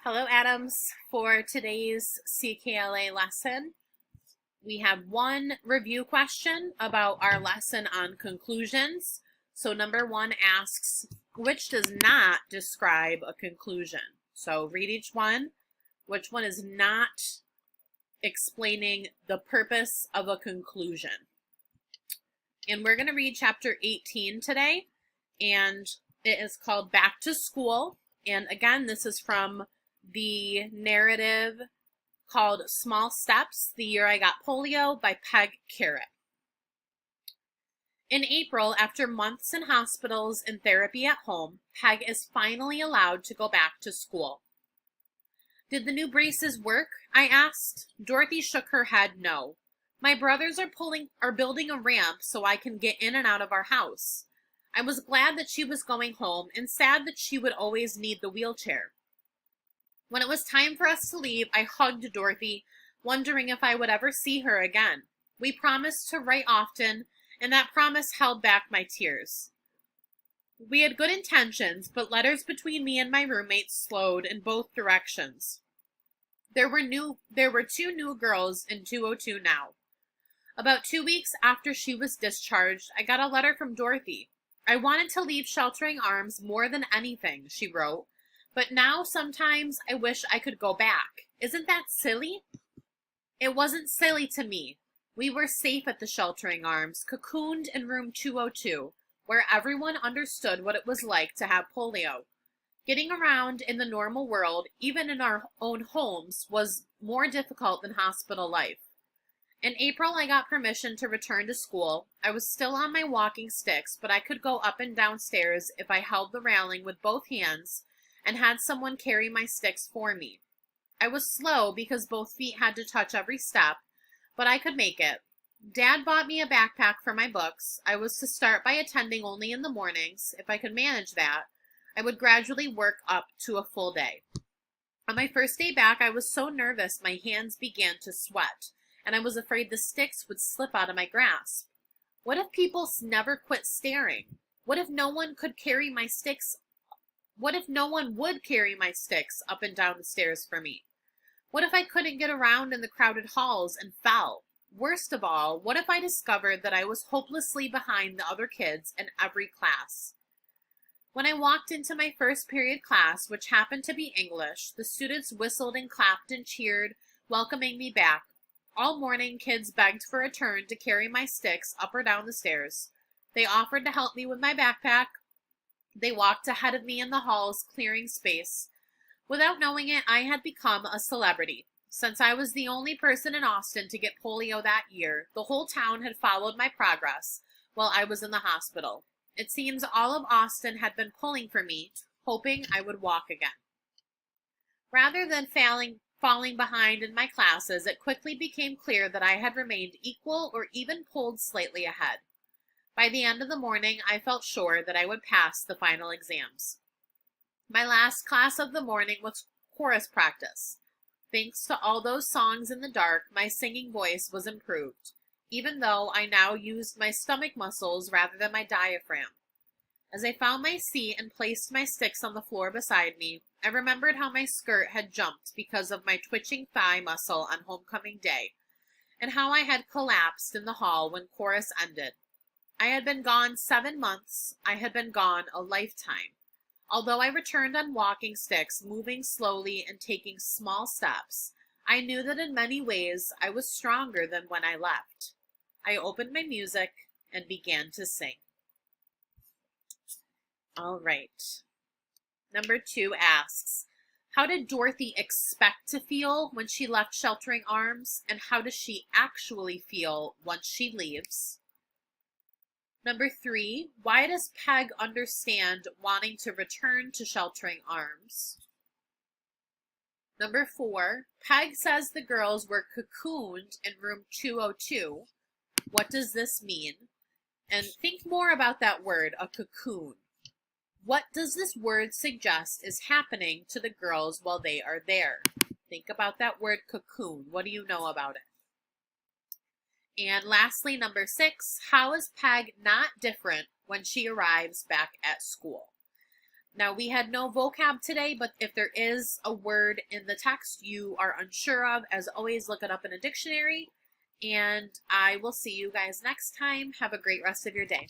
Hello, Adams. For today's CKLA lesson, we have one review question about our lesson on conclusions. So number one asks, which does not describe a conclusion? So read each one. Which one is not explaining the purpose of a conclusion? And we're going to read chapter 18 today, and it is called Back to School. And again, this is from the narrative called Small Steps, The Year I Got Polio by Peg Carrot. In April, after months in hospitals and therapy at home, Peg is finally allowed to go back to school. Did the new braces work? I asked. Dorothy shook her head no. My brothers are building a ramp so I can get in and out of our house. I was glad that she was going home and sad that she would always need the wheelchair. When it was time for us to leave, I hugged Dorothy, wondering if I would ever see her again. We promised to write often, and that promise held back my tears. We had good intentions, but letters between me and my roommates slowed in both directions. There were two new girls in 202 now. About 2 weeks after she was discharged, I got a letter from Dorothy. I wanted to leave Sheltering Arms more than anything, she wrote. But now sometimes I wish I could go back. Isn't that silly? It wasn't silly to me. We were safe at the Sheltering Arms, cocooned in room 202, where everyone understood what it was like to have polio. Getting around in the normal world, even in our own homes, was more difficult than hospital life. In April, I got permission to return to school. I was still on my walking sticks, but I could go up and down stairs if I held the railing with both hands and had someone carry my sticks for me. I was slow because both feet had to touch every step, but I could make it. Dad bought me a backpack for my books. I was to start by attending only in the mornings. If I could manage that, I would gradually work up to a full day. On my first day back, I was so nervous my hands began to sweat, and I was afraid the sticks would slip out of my grasp. What if people never quit staring? What if no one would carry my sticks up and down the stairs for me? What if I couldn't get around in the crowded halls and fell? Worst of all, what if I discovered that I was hopelessly behind the other kids in every class? When I walked into my first period class, which happened to be English, the students whistled and clapped and cheered, welcoming me back. All morning, kids begged for a turn to carry my sticks up or down the stairs. They offered to help me with my backpack. They walked ahead of me in the halls, clearing space. Without knowing it, I had become a celebrity. Since I was the only person in Austin to get polio that year, the whole town had followed my progress while I was in the hospital. It seems all of Austin had been pulling for me, hoping I would walk again. Rather than falling behind in my classes, it quickly became clear that I had remained equal or even pulled slightly ahead. By the end of the morning, I felt sure that I would pass the final exams. My last class of the morning was chorus practice. Thanks to all those songs in the dark, my singing voice was improved, even though I now used my stomach muscles rather than my diaphragm. As I found my seat and placed my sticks on the floor beside me, I remembered how my skirt had jumped because of my twitching thigh muscle on homecoming day, and how I had collapsed in the hall when chorus ended. I had been gone 7 months. I had been gone a lifetime. Although I returned on walking sticks, moving slowly and taking small steps, I knew that in many ways I was stronger than when I left. I opened my music and began to sing. All right. Number 2 asks, how did Dorothy expect to feel when she left Sheltering Arms, and how does she actually feel once she leaves? Number 3, why does Peg understand wanting to return to Sheltering Arms? Number 4, Peg says the girls were cocooned in room 202. What does this mean? And think more about that word, a cocoon. What does this word suggest is happening to the girls while they are there? Think about that word cocoon. What do you know about it? And lastly, number 6, how is Peg not different when she arrives back at school? Now, we had no vocab today, but if there is a word in the text you are unsure of, as always, look it up in a dictionary. And I will see you guys next time. Have a great rest of your day.